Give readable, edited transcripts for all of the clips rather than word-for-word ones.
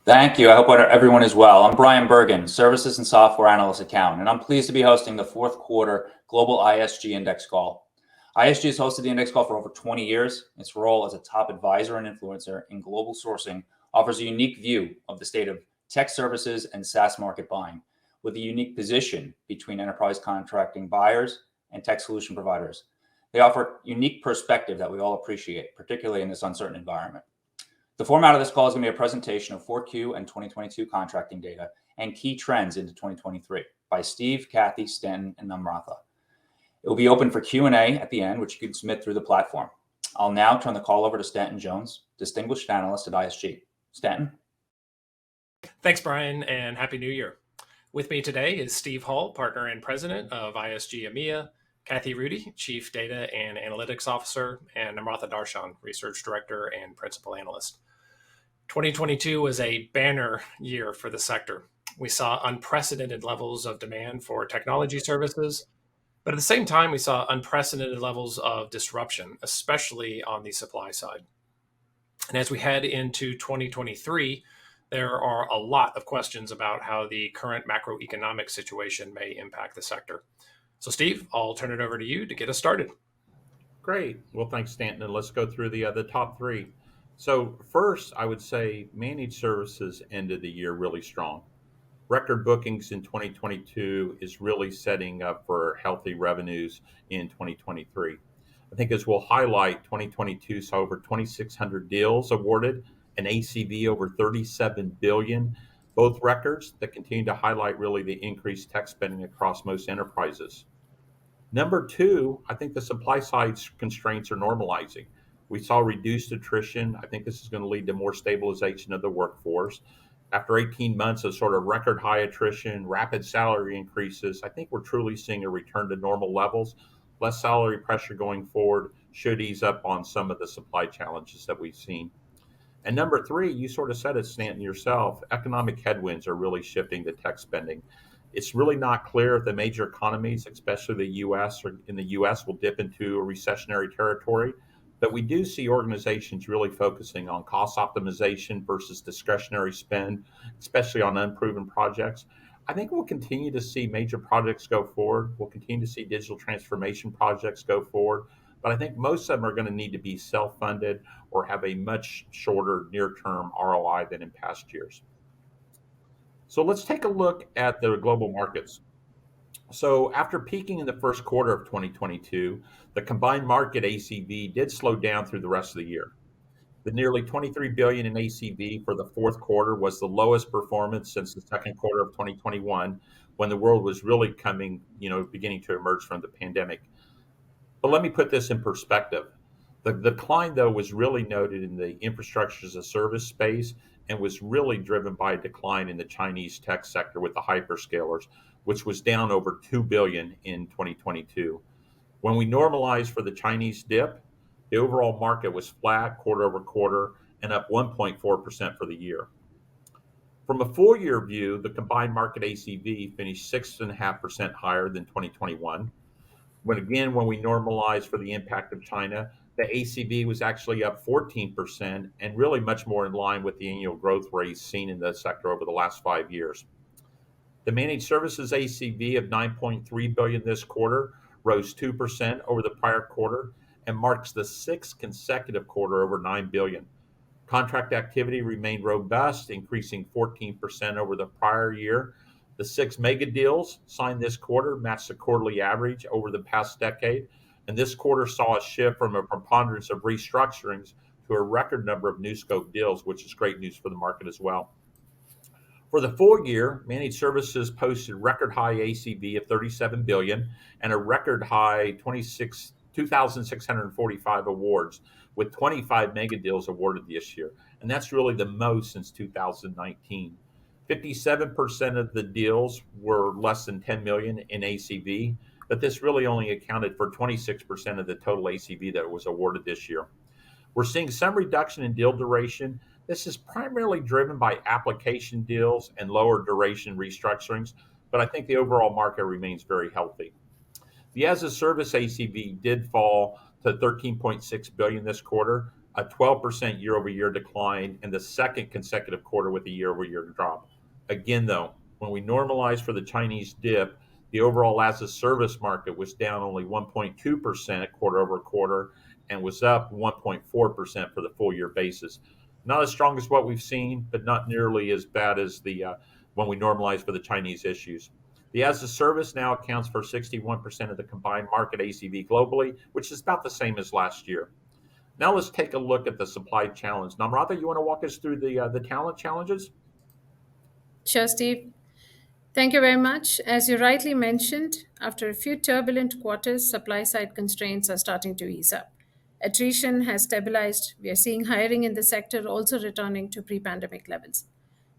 Thank you. I hope everyone is well. I'm Brian Bergen, Services and Software Analyst at Cowen, and I'm pleased to be hosting the fourth quarter Global ISG Index call. ISG has hosted the index call for over 20 years. Its role as a top advisor and influencer in global sourcing offers a unique view of the state of tech services and SaaS market buying, with a unique position between enterprise contracting buyers and tech solution providers. They offer unique perspective that we all appreciate, particularly in this uncertain environment. The format of this call is going to be a presentation of 4Q and 2022 contracting data and key trends into 2023 by Steve, Kathy, Stanton, and Namratha. It will be open for Q&A at the end, which you can submit through the platform. I'll now turn the call over to Stanton Jones, Distinguished Analyst at ISG. Stanton? Thanks, Brian, and Happy New Year. With me today is Steve Hall, Partner and President of ISG EMEA, Kathy Rudy, Chief Data and Analytics Officer, and Namratha Darshan, Research Director and Principal Analyst. 2022 was a banner year for the sector. We saw unprecedented levels of demand for technology services, but at the same time, we saw unprecedented levels of disruption, especially on the supply side. And as we head into 2023, there are a lot of questions about how the current macroeconomic situation may impact the sector. So Steve, I'll turn it over to you to get us started. Great. Well, thanks, Stanton. And let's go through the top three. So first, I would say managed services ended the year really strong. Record bookings in 2022 is really setting up for healthy revenues in 2023. I think as we'll highlight, 2022 saw over 2,600 deals awarded, an ACV over 37 billion, both records that continue to highlight really the increased tech spending across most enterprises. Number two, I think the supply side constraints are normalizing. We saw reduced attrition. I think this is going to lead to more stabilization of the workforce. After 18 months of sort of record high attrition, rapid salary increases, I think we're truly seeing a return to normal levels. Less salary pressure going forward should ease up on some of the supply challenges that we've seen. And number three, you sort of said it, Stanton, yourself, economic headwinds are really shifting to tech spending. It's really not clear if the major economies, especially the U.S. or in the U.S., will dip into a recessionary territory. But we do see organizations really focusing on cost optimization versus discretionary spend, especially on unproven projects. I think we'll continue to see major projects go forward. We'll continue to see digital transformation projects go forward. But I think most of them are going to need to be self-funded or have a much shorter near-term ROI than in past years. So let's take a look at the global markets. So after peaking in the first quarter of 2022, the combined market ACV did slow down through the rest of the year. The nearly 23 billion in ACV for the fourth quarter was the lowest performance since the second quarter of 2021, when the world was really beginning to emerge from the pandemic. But let me put this in perspective. The decline, though, was really noted in the infrastructure as a service space and was really driven by a decline in the Chinese tech sector with the hyperscalers, which was down over 2 billion in 2022. When we normalized for the Chinese dip, the overall market was flat quarter over quarter and up 1.4% for the year. From a full year view, the combined market ACV finished 6.5% higher than 2021. When we normalize for the impact of China, the ACV was actually up 14% and really much more in line with the annual growth rates seen in the sector over the last 5 years. The managed services ACV of 9.3 billion this quarter rose 2% over the prior quarter and marks the sixth consecutive quarter over 9 billion. Contract activity remained robust, increasing 14% over the prior year. The 6 mega deals signed this quarter matched the quarterly average over the past decade, and this quarter saw a shift from a preponderance of restructurings to a record number of new scope deals, which is great news for the market as well. For the full year, managed services posted record high ACV of 37 billion and a record high 2,645 awards, with 25 mega deals awarded this year. And that's really the most since 2019. 57% of the deals were less than 10 million in ACV, but this really only accounted for 26% of the total ACV that was awarded this year. We're seeing some reduction in deal duration. This is primarily driven by application deals and lower duration restructurings, but I think the overall market remains very healthy. The as a service ACV did fall to 13.6 billion this quarter, a 12% year-over-year decline, and the second consecutive quarter with a year-over-year drop. Again, though, when we normalize for the Chinese dip, the overall as-a-service market was down only 1.2% quarter over quarter and was up 1.4% for the full year basis. Not as strong as what we've seen, but not nearly as bad as the when we normalize for the Chinese issues. The as-a-service now accounts for 61% of the combined market ACV globally, which is about the same as last year. Now let's take a look at the supply challenge. Namratha, you want to walk us through the talent challenges? Sure, Steve. Thank you very much. As you rightly mentioned, after a few turbulent quarters, supply side constraints are starting to ease up. Attrition has stabilized. We are seeing hiring in the sector also returning to pre pandemic levels.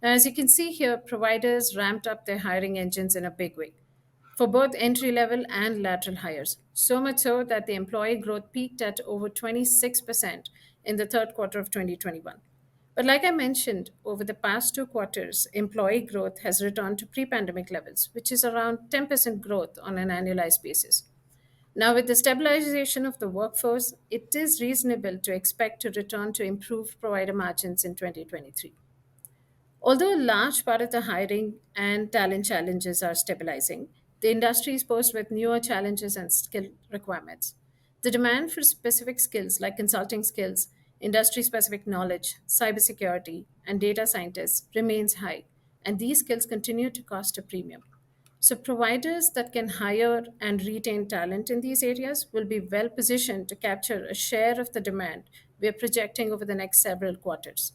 Now, as you can see here, providers ramped up their hiring engines in a big way for both entry level and lateral hires. So much so that the employee growth peaked at over 26% in the third quarter of 2021. But like I mentioned, over the past 2 quarters, employee growth has returned to pre pandemic levels, which is around 10% growth on an annualized basis. Now, with the stabilization of the workforce, it is reasonable to expect to return to improved provider margins in 2023. Although a large part of the hiring and talent challenges are stabilizing, the industry is posed with newer challenges and skill requirements. The demand for specific skills like consulting skills, industry specific knowledge, cybersecurity, and data scientists remains high, and these skills continue to cost a premium. So, providers that can hire and retain talent in these areas will be well positioned to capture a share of the demand we are projecting over the next several quarters.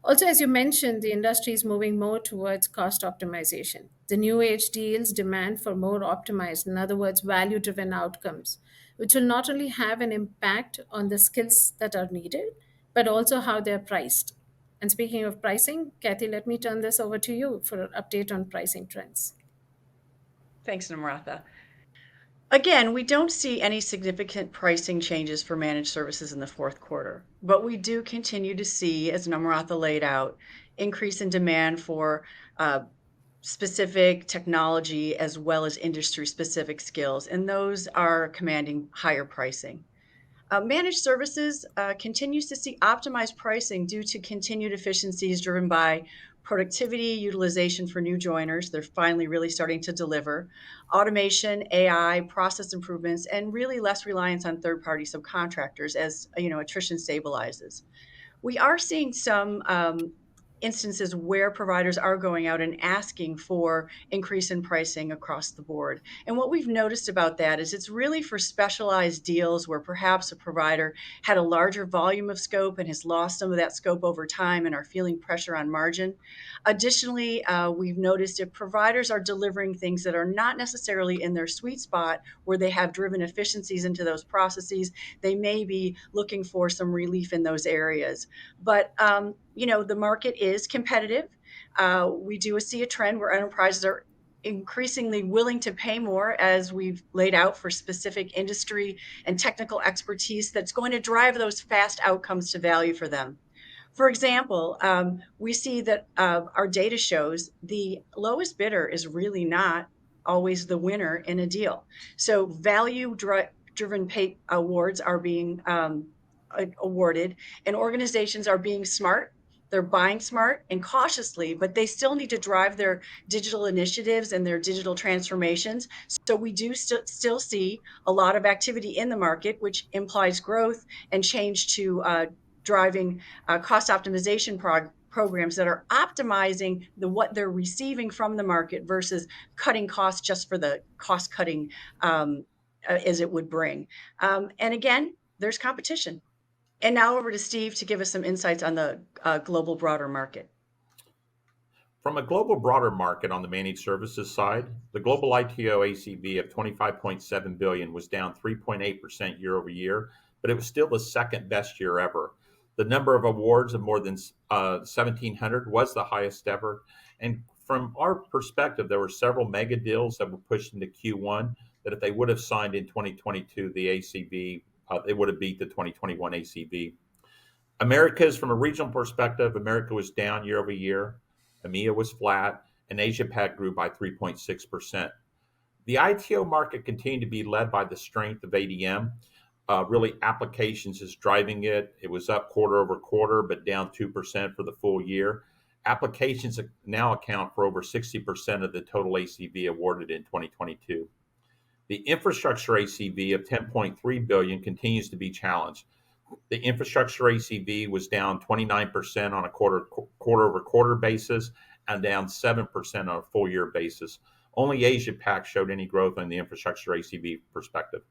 Also, as you mentioned, the industry is moving more towards cost optimization. The new age deals demand for more optimized, in other words, value driven outcomes, which will not only have an impact on the skills that are needed, but also how they're priced. And speaking of pricing, Kathy, let me turn this over to you for an update on pricing trends. Thanks, Namratha. Again, we don't see any significant pricing changes for managed services in the fourth quarter, but we do continue to see, as Namratha laid out, increase in demand for specific technology as well as industry-specific skills, and those are commanding higher pricing. Managed services continues to see optimized pricing due to continued efficiencies driven by productivity, utilization for new joiners. They're finally really starting to deliver automation, AI, process improvements, and really less reliance on third-party subcontractors as attrition stabilizes. We are seeing some instances where providers are going out and asking for increase in pricing across the board. And what we've noticed about that is it's really for specialized deals where perhaps a provider had a larger volume of scope and has lost some of that scope over time and are feeling pressure on margin. Additionally, we've noticed if providers are delivering things that are not necessarily in their sweet spot where they have driven efficiencies into those processes, they may be looking for some relief in those areas. But the market is competitive. We do see a trend where enterprises are increasingly willing to pay more, as we've laid out, for specific industry and technical expertise that's going to drive those fast outcomes to value for them. For example, we see that our data shows the lowest bidder is really not always the winner in a deal. So value-driven pay awards are being awarded, and organizations are being smart. They're buying smart and cautiously, but they still need to drive their digital initiatives and their digital transformations. So we do still see a lot of activity in the market, which implies growth and change to driving cost optimization programs that are optimizing what they're receiving from the market versus cutting costs just for the cost cutting as it would bring. And again, there's competition. And now over to Steve to give us some insights on the global broader market. From a global broader market on the managed services side, the global ITO ACV of $25.7 billion was down 3.8% year over year, but it was still the second best year ever. The number of awards of more than 1,700 was the highest ever. And from our perspective, there were several mega deals that were pushed into Q1 that if they would have signed in 2022, the ACV, it would have beat the 2021 ACV. Americas, from a regional perspective, America was down year over year. EMEA was flat, and Asia Pac grew by 3.6%. The ITO market continued to be led by the strength of ADM. Really, applications is driving it. It was up quarter over quarter, but down 2% for the full year. Applications now account for over 60% of the total ACV awarded in 2022. The infrastructure ACV of 10.3 billion continues to be challenged. The infrastructure ACV was down 29% on a quarter over quarter basis and down 7% on a full year basis. Only Asia Pac showed any growth on the infrastructure ACV perspective.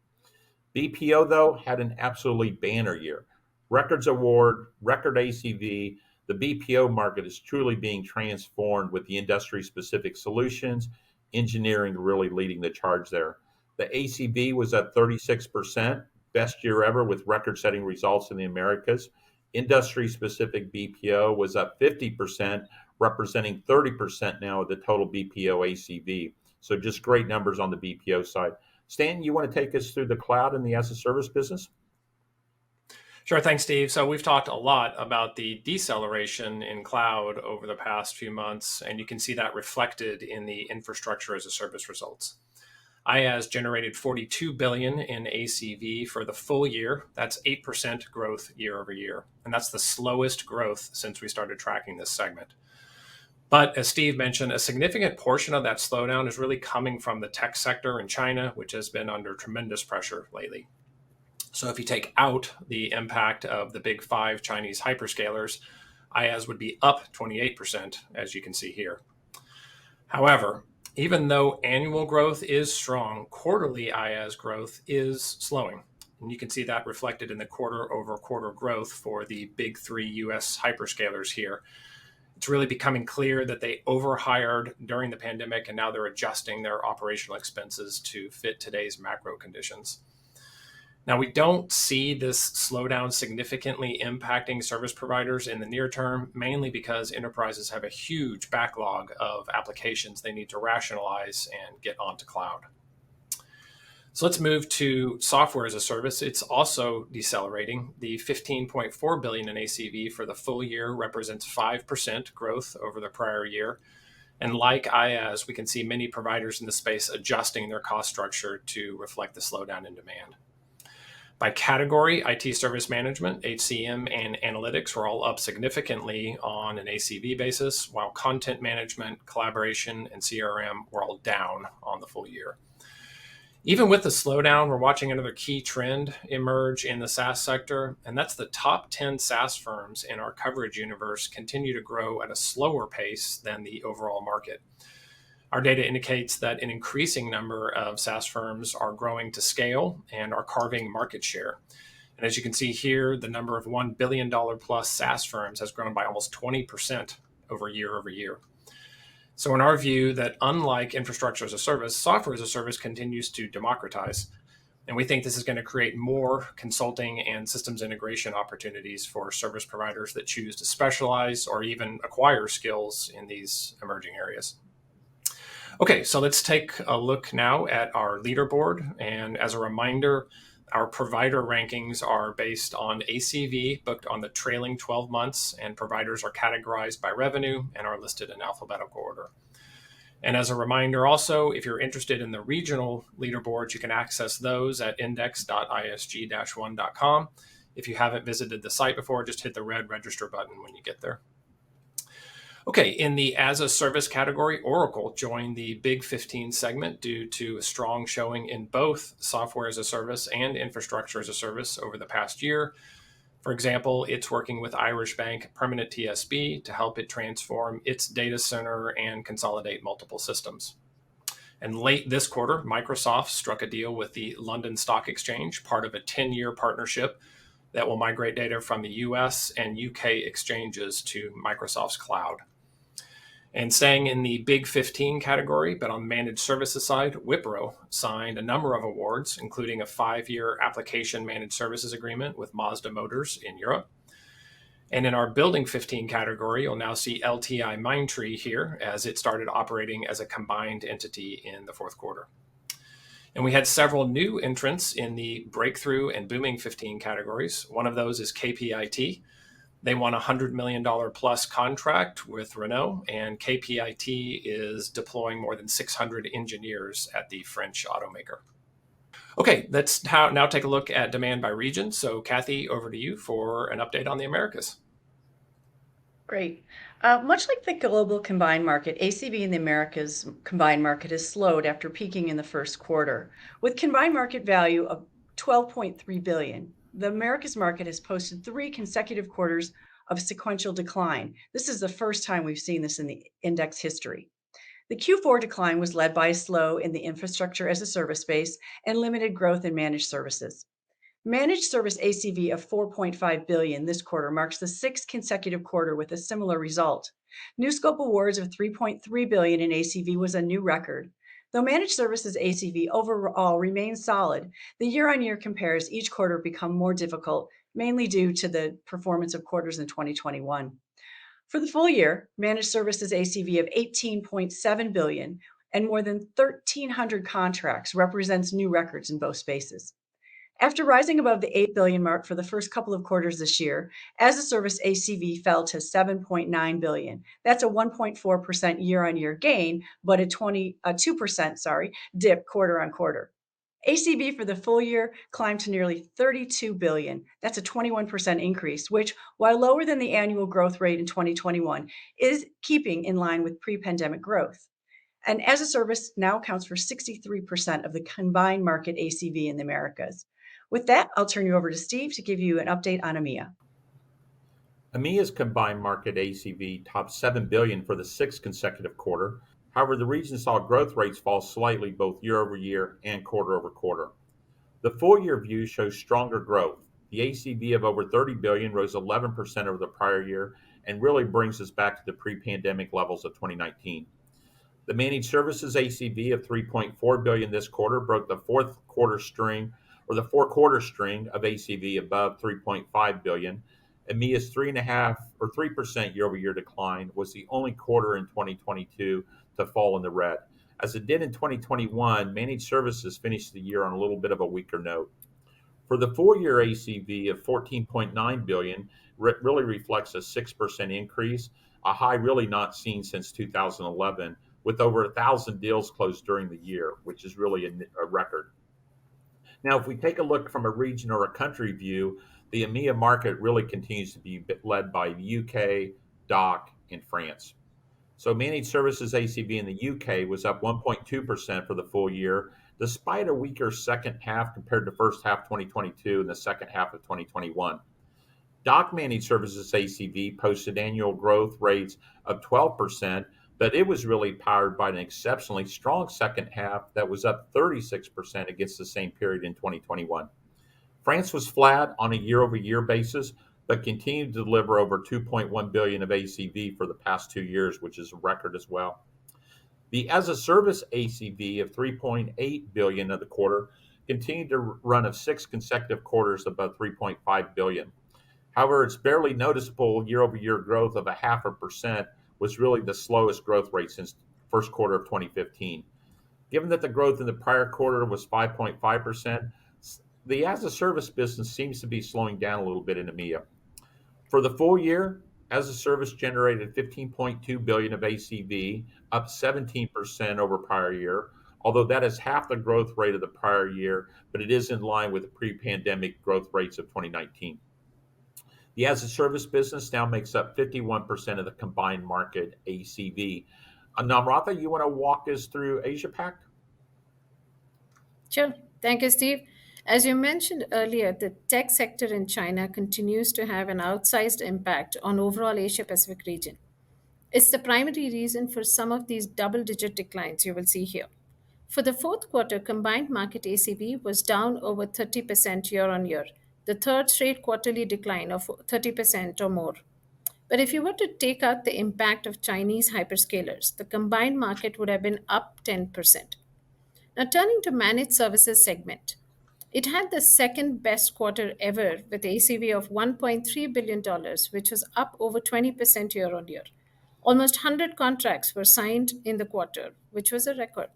BPO, though, had an absolutely banner year. Records award, record ACV. The BPO market is truly being transformed with the industry-specific solutions, engineering really leading the charge there. The ACV was up 36%, best year ever with record-setting results in the Americas. Industry-specific BPO was up 50%, representing 30% now of the total BPO ACV. So just great numbers on the BPO side. Stan, you want to take us through the cloud and the as a service business? Sure. Thanks, Steve. So we've talked a lot about the deceleration in cloud over the past few months, and you can see that reflected in the infrastructure as a service results. IaaS generated 42 billion in ACV for the full year. That's 8% growth year over year. And that's the slowest growth since we started tracking this segment. But as Steve mentioned, a significant portion of that slowdown is really coming from the tech sector in China, which has been under tremendous pressure lately. So if you take out the impact of the big 5 Chinese hyperscalers, IaaS would be up 28%, as you can see here. However, even though annual growth is strong, quarterly IaaS growth is slowing. And you can see that reflected in the quarter over quarter growth for the big 3 US hyperscalers here. It's really becoming clear that they overhired during the pandemic, and now they're adjusting their operational expenses to fit today's macro conditions. Now, we don't see this slowdown significantly impacting service providers in the near term, mainly because enterprises have a huge backlog of applications they need to rationalize and get onto cloud. So let's move to software as a service. It's also decelerating. The 15.4 billion in ACV for the full year represents 5% growth over the prior year. And like IaaS, we can see many providers in the space adjusting their cost structure to reflect the slowdown in demand. By category, IT service management, HCM, and analytics were all up significantly on an ACV basis, while content management, collaboration, and CRM were all down on the full year. Even with the slowdown, we're watching another key trend emerge in the SaaS sector, and that's the top 10 SaaS firms in our coverage universe continue to grow at a slower pace than the overall market. Our data indicates that an increasing number of SaaS firms are growing to scale and are carving market share. And as you can see here, the number of $1 billion plus SaaS firms has grown by almost 20% over year. So in our view, that unlike infrastructure as a service, software as a service continues to democratize. And we think this is going to create more consulting and systems integration opportunities for service providers that choose to specialize or even acquire skills in these emerging areas. Okay, so let's take a look now at our leaderboard. And as a reminder, our provider rankings are based on ACV booked on the trailing 12 months, and providers are categorized by revenue and are listed in alphabetical order. And as a reminder also, if you're interested in the regional leaderboards, you can access those at index.isg-1.com. If you haven't visited the site before, just hit the red register button when you get there. Okay, in the as a service category, Oracle joined the Big 15 segment due to a strong showing in both software as a service and infrastructure as a service over the past year. For example, it's working with Irish Bank Permanent TSB to help it transform its data center and consolidate multiple systems. And late this quarter, Microsoft struck a deal with the London Stock Exchange, part of a 10-year partnership that will migrate data from the US and UK exchanges to Microsoft's cloud. And staying in the Big 15 category, but on the managed services side, Wipro signed a number of awards, including a 5-year application managed services agreement with Mazda Motors in Europe. And in our Building 15 category, you'll now see LTI Mindtree here as it started operating as a combined entity in the fourth quarter. And we had several new entrants in the Breakthrough and Booming 15 categories. One of those is KPIT. They won a $100 million plus contract with Renault, and KPIT is deploying more than 600 engineers at the French automaker. Okay, let's now take a look at demand by region. So Kathy, over to you for an update on the Americas. Great. Much like the global combined market, ACV in the Americas combined market has slowed after peaking in the first quarter. With combined market value of $12.3 billion, the Americas market has posted 3 consecutive quarters of sequential decline. This is the first time we've seen this in the index history. The Q4 decline was led by a slow in the infrastructure as a service space and limited growth in managed services. Managed service ACV of $4.5 billion this quarter marks the 6th consecutive quarter with a similar result. New scope awards of $3.3 billion in ACV was a new record. Though managed services ACV overall remains solid, the year-on-year compares each quarter become more difficult, mainly due to the performance of quarters in 2021. For the full year, managed services ACV of $18.7 billion and more than 1,300 contracts represents new records in both spaces. After rising above the $8 billion mark for the first couple of quarters this year, as a service ACV fell to $7.9 billion. That's a 1.4% year-on-year gain, but a 2% dip quarter on quarter. ACV for the full year climbed to nearly $32 billion. That's a 21% increase, which, while lower than the annual growth rate in 2021, is keeping in line with pre-pandemic growth. And as a service now accounts for 63% of the combined market ACV in the Americas. With that, I'll turn you over to Steve to give you an update on EMEA. EMEA's combined market ACV topped $7 billion for the 6th consecutive quarter. However, the region saw growth rates fall slightly both year over year and quarter over quarter. The full year view shows stronger growth. The ACV of over $30 billion rose 11% over the prior year and really brings us back to the pre-pandemic levels of 2019. The managed services ACV of $3.4 billion this quarter broke the four quarter string of ACV above $3.5 billion. EMEA's 3% year-over-year decline was the only quarter in 2022 to fall in the red. As it did in 2021, managed services finished the year on a little bit of a weaker note. For the full year ACV of $14.9 billion really reflects a 6% increase, a high really not seen since 2011, with over 1,000 deals closed during the year, which is really a record. Now, if we take a look from a region or a country view, the EMEA market really continues to be led by the UK, DACH, and France. So managed services ACV in the UK was up 1.2% for the full year, despite a weaker second half compared to first half 2022 and the second half of 2021. DACH managed services ACV posted annual growth rates of 12%, but it was really powered by an exceptionally strong second half that was up 36% against the same period in 2021. France was flat on a year-over-year basis, but continued to deliver over $2.1 billion of ACV for the past 2 years, which is a record as well. The as-a-service ACV of $3.8 billion of the quarter continued to run of 6 consecutive quarters above $3.5 billion. However, its barely noticeable year-over-year growth of 0.5% was really the slowest growth rate since first quarter of 2015. Given that the growth in the prior quarter was 5.5%, the as-a-service business seems to be slowing down a little bit in EMEA. For the full year, as-a-service generated $15.2 billion of ACV, up 17% over prior year, although that is half the growth rate of the prior year, but it is in line with the pre-pandemic growth rates of 2019. The as-a-service business now makes up 51% of the combined market ACV. Namratha, you want to walk us through Asia-Pac? Sure. Thank you, Steve. As you mentioned earlier, the tech sector in China continues to have an outsized impact on overall Asia-Pacific region. It's the primary reason for some of these double-digit declines you will see here. For the fourth quarter, combined market ACV was down over 30% year-on-year, the third straight quarterly decline of 30% or more. But if you were to take out the impact of Chinese hyperscalers, the combined market would have been up 10%. Now, turning to managed services segment, it had the second best quarter ever with ACV of $1.3 billion, which was up over 20% year on year. Almost 100 contracts were signed in the quarter, which was a record.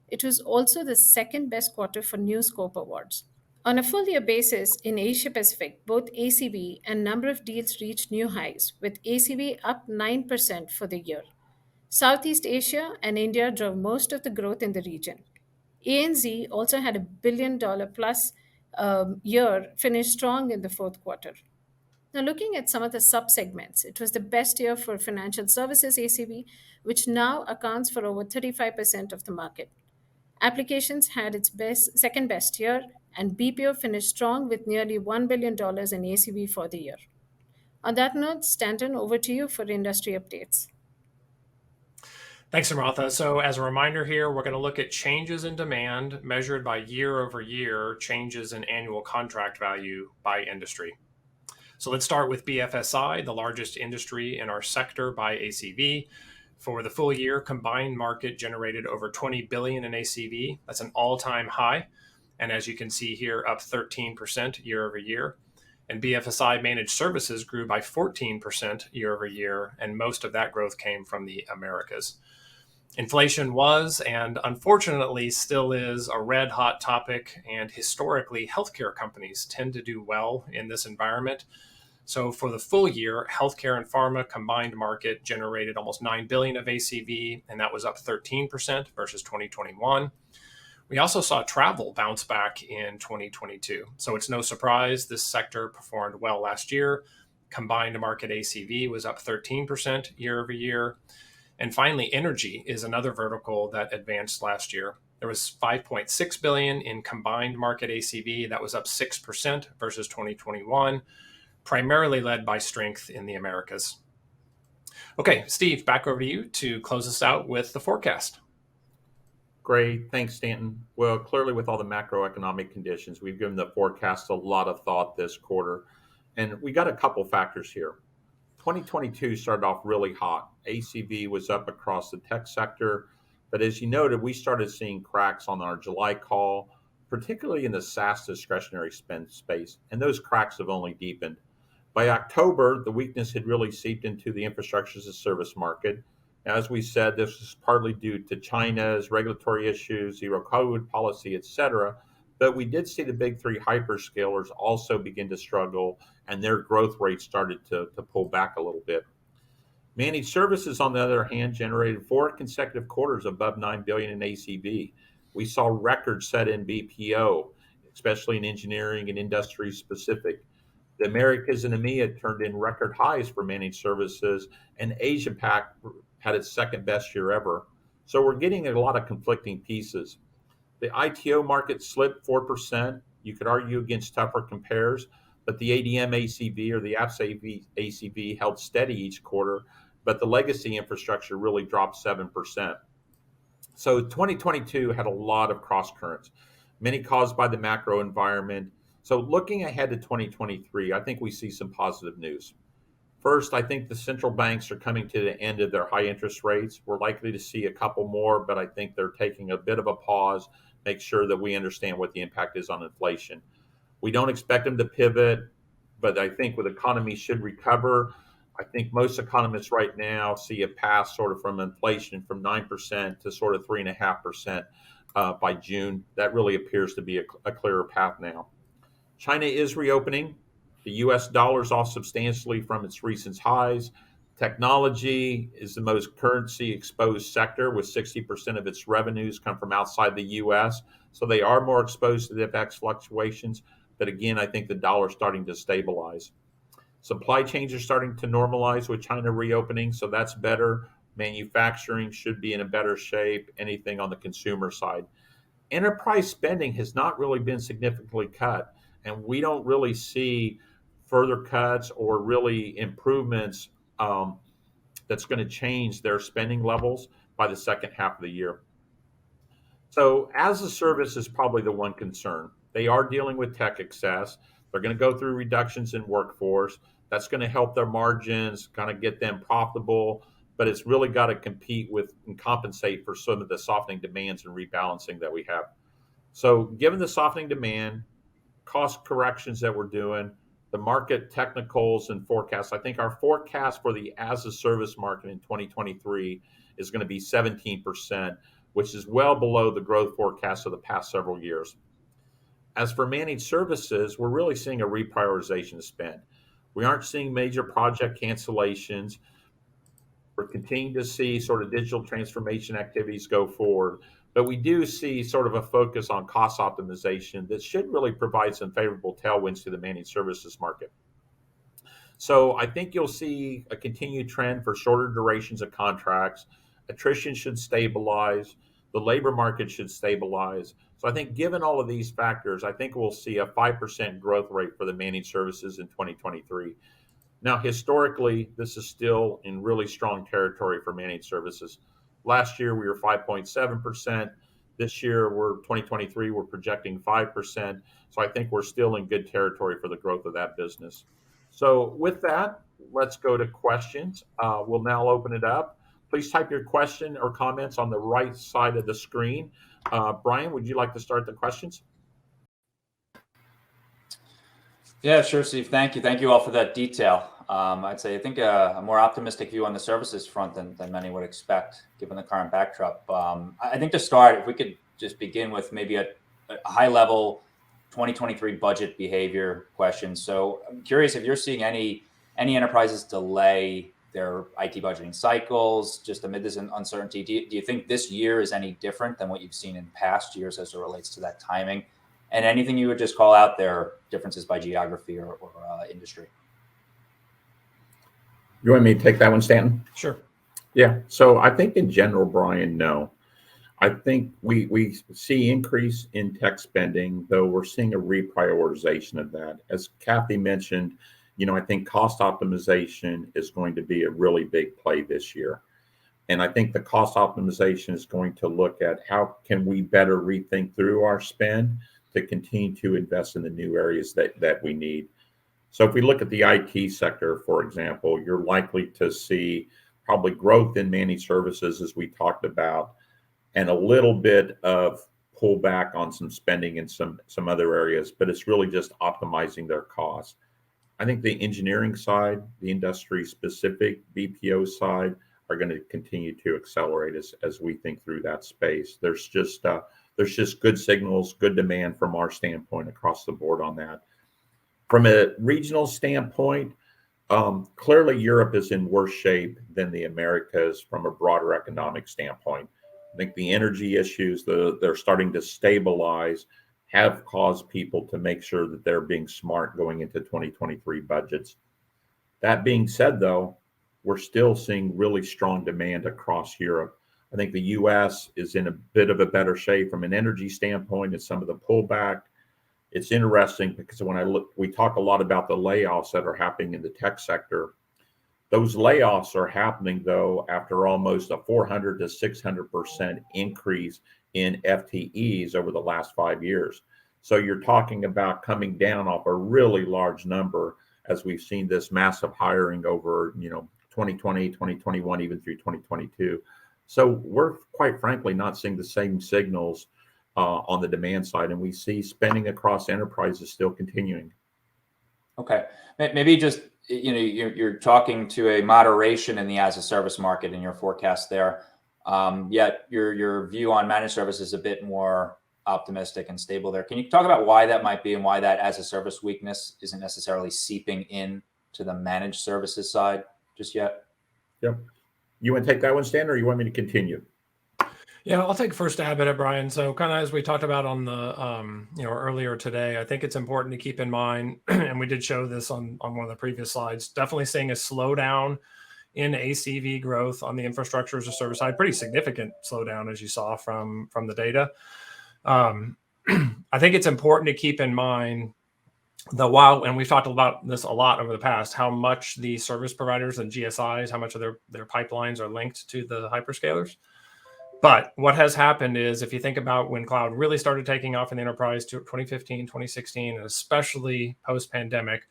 It was also the second best quarter for new scope awards. On a full year basis in Asia Pacific, both ACV and number of deals reached new highs, with ACV up 9% for the year. Southeast Asia and India drove most of the growth in the region. ANZ also had $1 billion plus year, finished strong in the fourth quarter. Now, looking at some of the subsegments, it was the best year for financial services ACV, which now accounts for over 35% of the market. Applications had its second best year, and BPO finished strong with nearly $1 billion in ACV for the year. On that note, Stanton, over to you for industry updates. Thanks, Amrata. So as a reminder here, we're going to look at changes in demand measured by year-over-year changes in annual contract value by industry. So let's start with BFSI, the largest industry in our sector by ACV. For the full year, combined market generated over $20 billion in ACV. That's an all-time high. And as you can see here, up 13% year over year. And BFSI managed services grew by 14% year over year. And most of that growth came from the Americas. Inflation was, and unfortunately still is, a red hot topic. And historically, healthcare companies tend to do well in this environment. So for the full year, healthcare and pharma combined market generated almost $9 billion of ACV, and that was up 13% versus 2021. We also saw travel bounce back in 2022. So it's no surprise this sector performed well last year. Combined market ACV was up 13% year over year. And finally, energy is another vertical that advanced last year. There was $5.6 billion in combined market ACV. That was up 6% versus 2021. Primarily led by strength in the Americas. Okay, Steve, back over to you to close us out with the forecast. Great. Thanks, Stanton. Well, clearly with all the macroeconomic conditions, we've given the forecast a lot of thought this quarter. And we got a couple factors here. 2022 started off really hot. ACV was up across the tech sector. But as you noted, we started seeing cracks on our July call, particularly in the SaaS discretionary spend space. And those cracks have only deepened. By October, the weakness had really seeped into the infrastructure as a service market. As we said, this was partly due to China's regulatory issues, zero COVID policy, et cetera. But we did see the big three hyperscalers also begin to struggle, and their growth rate started to pull back a little bit. Managed services, on the other hand, generated 4 consecutive quarters above $9 billion in ACV. We saw records set in BPO, especially in engineering and industry specific. The Americas and EMEA turned in record highs for managed services, and Asia Pac had its second best year ever. So we're getting a lot of conflicting pieces. The ITO market slipped 4%. You could argue against tougher compares, but the ADM ACV or the apps ACV held steady each quarter, but the legacy infrastructure really dropped 7%. So 2022 had a lot of cross currents, many caused by the macro environment. So looking ahead to 2023, I think we see some positive news. First, I think the central banks are coming to the end of their high interest rates. We're likely to see a couple more, but I think they're taking a bit of a pause, make sure that we understand what the impact is on inflation. We don't expect them to pivot, but I think the economy should recover. I think most economists right now see a path sort of from inflation from 9% to sort of 3.5% by June. That really appears to be a clearer path now. China is reopening. The US dollar is off substantially from its recent highs. Technology is the most currency exposed sector, with 60% of its revenues come from outside the US. So they are more exposed to the FX fluctuations. But again, I think the dollar is starting to stabilize. Supply chains are starting to normalize with China reopening, so that's better. Manufacturing should be in a better shape, anything on the consumer side. Enterprise spending has not really been significantly cut, and we don't really see further cuts or really improvements that's going to change their spending levels by the second half of the year. So as a service is probably the one concern. They are dealing with tech excess. They're going to go through reductions in workforce. That's going to help their margins, kind of get them profitable, but it's really got to compete with and compensate for some of the softening demands and rebalancing that we have. So given the softening demand, cost corrections that we're doing, the market technicals and forecasts, I think our forecast for the as-a-service market in 2023 is going to be 17%, which is well below the growth forecast of the past several years. As for managed services, we're really seeing a reprioritization of spend. We aren't seeing major project cancellations. We're continuing to see sort of digital transformation activities go forward, but we do see sort of a focus on cost optimization that should really provide some favorable tailwinds to the managed services market. So I think you'll see a continued trend for shorter durations of contracts. Attrition should stabilize. The labor market should stabilize. So I think given all of these factors, I think we'll see a 5% growth rate for the managed services in 2023. Now, historically, this is still in really strong territory for managed services. Last year, we were 5.7%. This year, 2023, we're projecting 5%. So I think we're still in good territory for the growth of that business. So with that, let's go to questions. We'll now open it up. Please type your question or comments on the right side of the screen. Brian, would you like to start the questions? Yeah, sure, Steve. Thank you. Thank you all for that detail. I'd say I think a more optimistic view on the services front than many would expect, given the current backdrop. I think to start, if we could just begin with maybe a high-level 2023 budget behavior question. So I'm curious if you're seeing any enterprises delay their IT budgeting cycles just amid this uncertainty. Do you think this year is any different than what you've seen in past years as it relates to that timing? And anything you would just call out there, differences by geography or industry? You want me to take that one, Stanton? Sure. Yeah. So I think in general, Brian, no. I think we see increase in tech spending, though we're seeing a reprioritization of that. As Kathy mentioned, I think cost optimization is going to be a really big play this year. And I think the cost optimization is going to look at how can we better rethink through our spend to continue to invest in the new areas that we need. So if we look at the IT sector, for example, you're likely to see probably growth in managed services, as we talked about, and a little bit of pullback on some spending in some other areas, but it's really just optimizing their costs. I think the engineering side, the industry-specific BPO side are going to continue to accelerate as we think through that space. There's just good signals, good demand from our standpoint across the board on that. From a regional standpoint, clearly Europe is in worse shape than the Americas from a broader economic standpoint. I think the energy issues, they're starting to stabilize, have caused people to make sure that they're being smart going into 2023 budgets. That being said, though, we're still seeing really strong demand across Europe. I think the U.S. is in a bit of a better shape from an energy standpoint and some of the pullback. It's interesting because we talk a lot about the layoffs that are happening in the tech sector. Those layoffs are happening, though, after almost a 400 to 600% increase in FTEs over the last 5 years. So you're talking about coming down off a really large number as we've seen this massive hiring over, 2020, 2021, even through 2022. So we're quite frankly not seeing the same signals on the demand side, and we see spending across enterprises still continuing. Okay, maybe just you're talking to a moderation in the as a service market in your forecast there. Yet your view on managed service is a bit more optimistic and stable there. Can you talk about why that might be and why that as a service weakness isn't necessarily seeping in to the managed services side just yet? Yep. You want to take that one, Stan, or you want me to continue? Yeah, I'll take first stab at it, Brian. So kind of as we talked about on the, earlier today, I think it's important to keep in mind, and we did show this on one of the previous slides, definitely seeing a slowdown in ACV growth on the infrastructure as a service side, pretty significant slowdown as you saw from the data. I think it's important to keep in mind and we've talked about this a lot over the past, how much the service providers and GSIs, how much of their pipelines are linked to the hyperscalers. But what has happened is, if you think about when cloud really started taking off in the enterprise to 2015, 2016, and especially post-pandemic,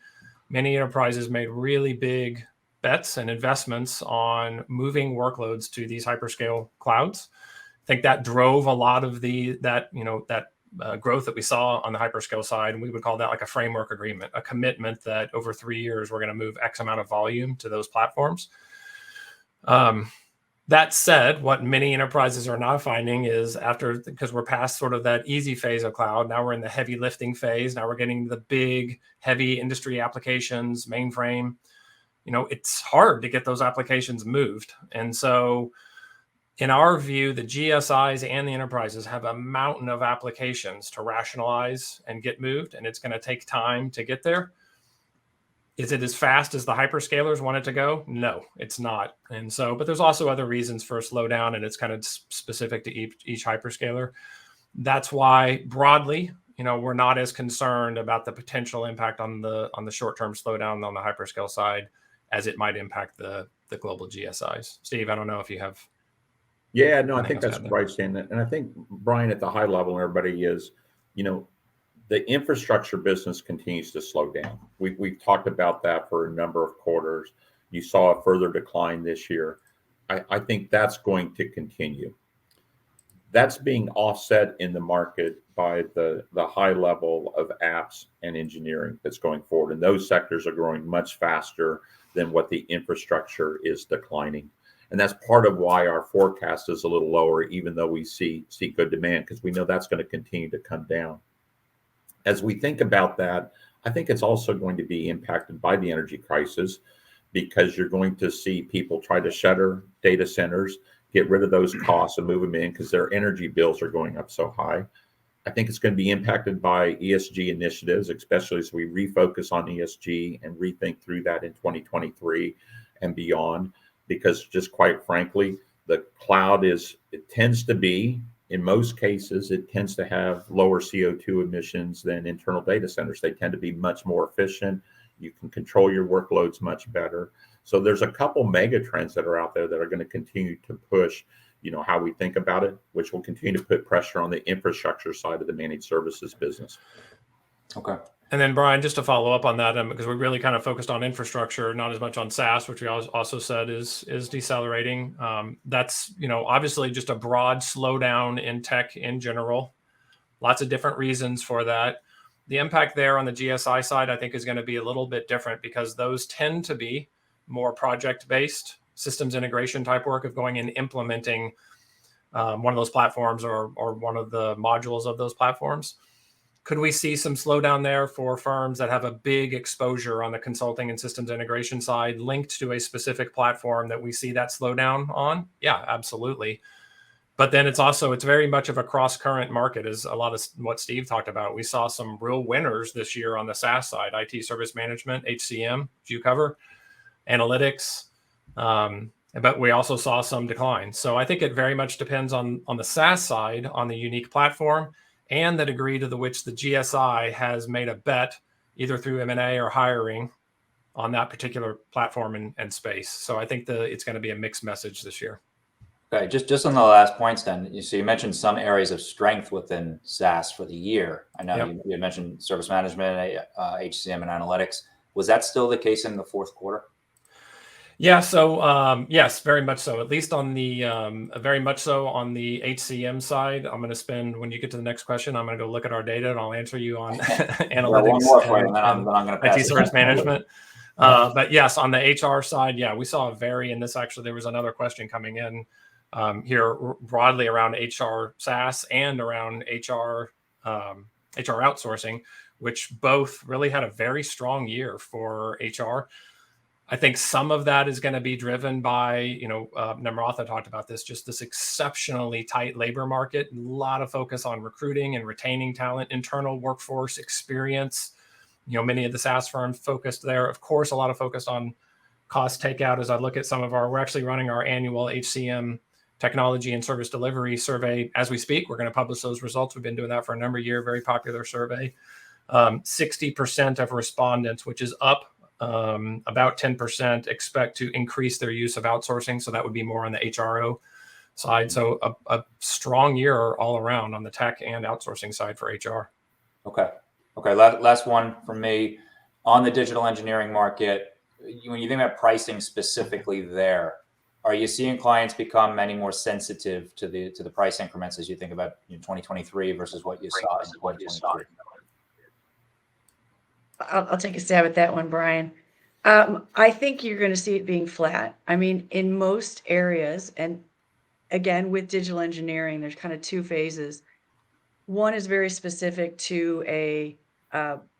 many enterprises made really big bets and investments on moving workloads to these hyperscale clouds. I think that drove a lot of that growth that we saw on the hyperscale side, and we would call that like a framework agreement, a commitment that over 3 years we're going to move X amount of volume to those platforms. That said, what many enterprises are now finding is because we're past sort of that easy phase of cloud, now we're in the heavy lifting phase. Now we're getting the big, heavy industry applications, mainframe. it's hard to get those applications moved. And so in our view, the GSIs and the enterprises have a mountain of applications to rationalize and get moved, and it's going to take time to get there. Is it as fast as the hyperscalers want it to go? No, it's not. And so, but there's also other reasons for a slowdown, and it's kind of specific to each hyperscaler. That's why broadly, we're not as concerned about the potential impact on the short-term slowdown on the hyperscale side as it might impact the global GSIs. Steve, I don't know if you have. Yeah, no, I think that's right, Stan. And I think, Brian, at the high level, everybody is, the infrastructure business continues to slow down. We've talked about that for a number of quarters. You saw a further decline this year. I think that's going to continue. That's being offset in the market by the high level of apps and engineering that's going forward. And those sectors are growing much faster than what the infrastructure is declining. And that's part of why our forecast is a little lower, even though we see good demand, because we know that's going to continue to come down. As we think about that, I think it's also going to be impacted by the energy crisis, because you're going to see people try to shutter data centers, get rid of those costs and move them in because their energy bills are going up so high. I think it's going to be impacted by ESG initiatives, especially as we refocus on ESG and rethink through that in 2023 and beyond, because just quite frankly, the cloud tends to be, in most cases, it tends to have lower CO2 emissions than internal data centers. They tend to be much more efficient. You can control your workloads much better. So there's a couple mega trends that are out there that are going to continue to push, how we think about it, which will continue to put pressure on the infrastructure side of the managed services business. Okay. And then, Brian, just to follow up on that, because we really kind of focused on infrastructure, not as much on SaaS, which we also said is decelerating. That's, obviously just a broad slowdown in tech in general. Lots of different reasons for that. The impact there on the GSI side, I think, is going to be a little bit different, because those tend to be more project-based systems integration type work of going and implementing one of those platforms or one of the modules of those platforms. Could we see some slowdown there for firms that have a big exposure on the consulting and systems integration side linked to a specific platform that we see that slowdown on? Yeah, absolutely. But then it's very much of a cross-current market, as a lot of what Steve talked about. We saw some real winners this year on the SaaS side, IT service management, HCM, which you cover, analytics, but we also saw some decline. So I think it very much depends on the SaaS side, on the unique platform, and the degree to which the GSI has made a bet, either through M&A or hiring, on that particular platform and space. So I think it's going to be a mixed message this year. Okay, just on the last points then, you mentioned some areas of strength within SaaS for the year. I know you mentioned service management, HCM, and analytics. Was that still the case in the fourth quarter? Yeah. So yes, very much so. At least on the very much so on the HCM side. I'm going to spend, when you get to the next question, I'm going to go look at our data and I'll answer you on analytics and IT service management. But yes, on the HR side, we saw a and this actually, there was another question coming in here broadly around HR SaaS and around HR outsourcing, which both really had a very strong year for HR. I think some of that is going to be driven by, Namratha talked about this, just this exceptionally tight labor market, a lot of focus on recruiting and retaining talent, internal workforce experience. Many of the SaaS firms focused there. Of course, a lot of focus on cost takeout. As I look at we're actually running our annual HCM technology and service delivery survey as we speak. We're going to publish those results. We've been doing that for a number of years, very popular survey. 60% of respondents, which is up about 10%, expect to increase their use of outsourcing. So that would be more on the HRO side. So a strong year all around on the tech and outsourcing side for HR. Okay. Last one from me. On the digital engineering market, when you think about pricing specifically there, are you seeing clients become any more sensitive to the price increments as you think about 2023 versus what you saw in 2023? I'll take a stab at that one, Brian. I think you're going to see it being flat. I mean, in most areas, and again, with digital engineering, there's kind of two phases. One is very specific to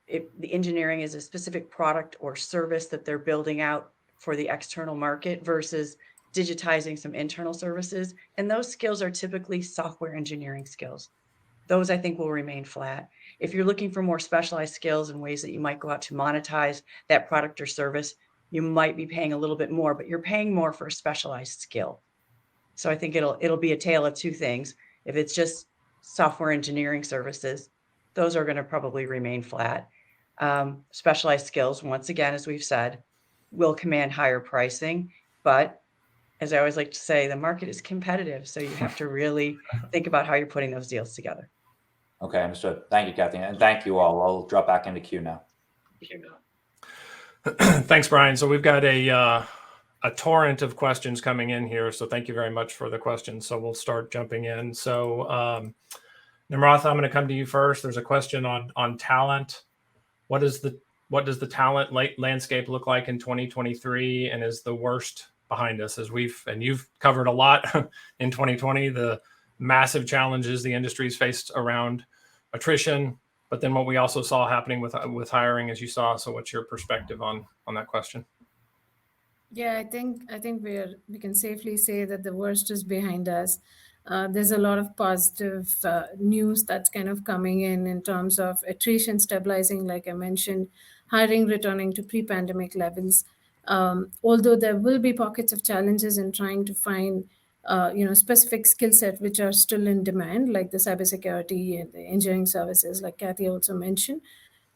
if the engineering is a specific product or service that they're building out for the external market versus digitizing some internal services. And those skills are typically software engineering skills. Those I think will remain flat. If you're looking for more specialized skills and ways that you might go out to monetize that product or service, you might be paying a little bit more, but you're paying more for a specialized skill. So I think it'll be a tale of two things. If it's just software engineering services, those are going to probably remain flat. Specialized skills, once again, as we've said, will command higher pricing. But as I always like to say, the market is competitive. So you have to really think about how you're putting those deals together. Okay, understood. Thank you, Kathy. And thank you all. I'll drop back into queue now. Thanks, Brian. So we've got a torrent of questions coming in here. So thank you very much for the questions. So we'll start jumping in. So Namratha, I'm going to come to you first. There's a question on talent. What does the talent landscape look like in 2023? And is the worst behind us? As you've covered a lot in 2020, the massive challenges the industry's faced around attrition, but then what we also saw happening with hiring, as you saw. So what's your perspective on that question? Yeah, I think we can safely say that the worst is behind us. There's a lot of positive news that's kind of coming in terms of attrition stabilizing, like I mentioned, hiring returning to pre-pandemic levels. Although there will be pockets of challenges in trying to find specific skill set which are still in demand, like the cybersecurity and the engineering services, like Kathy also mentioned.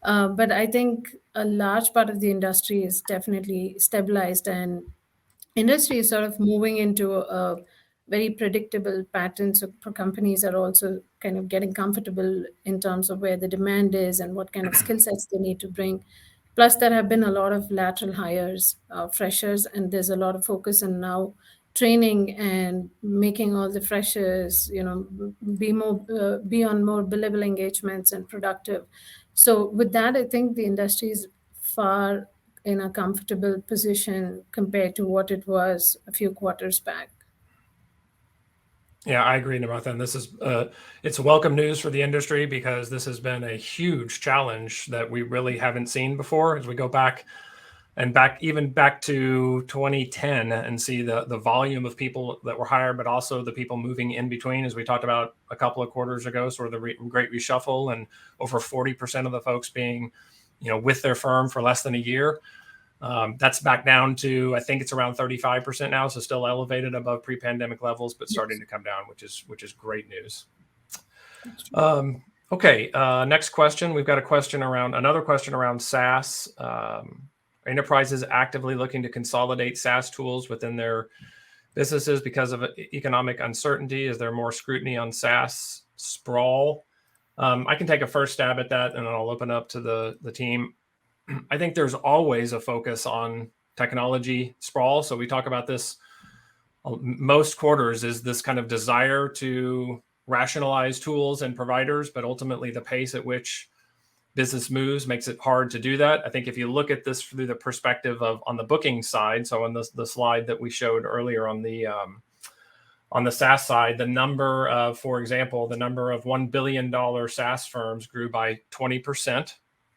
But I think a large part of the industry is definitely stabilized, and industry is sort of moving into a very predictable pattern. So companies are also kind of getting comfortable in terms of where the demand is and what kind of skill sets they need to bring. Plus, there have been a lot of lateral hires, freshers, and there's a lot of focus on now training and making all the freshers, be on more billable engagements and productive. So with that, I think the industry is far in a comfortable position compared to what it was a few quarters back. Yeah, I agree, Namratha. And this is it's welcome news for the industry, because this has been a huge challenge that we really haven't seen before. As we go back to 2010 and see the volume of people that were hired, but also the people moving in between, as we talked about a couple of quarters ago, sort of the great reshuffle, and over 40% of the folks being, with their firm for less than a year. That's back down to, I think it's around 35% now, so still elevated above pre-pandemic levels, but starting to come down, which is great news. Okay, next question. We've got another question around SaaS. Enterprises actively looking to consolidate SaaS tools within their businesses because of economic uncertainty. Is there more scrutiny on SaaS sprawl? I can take a first stab at that, and then I'll open up to the team. I think there's always a focus on technology sprawl. So we talk about this most quarters, is this kind of desire to rationalize tools and providers, but ultimately the pace at which business moves makes it hard to do that. I think if you look at this through the perspective of on the booking side, so on the slide that we showed earlier on the SaaS side, for example, the number of $1 billion SaaS firms grew by 20%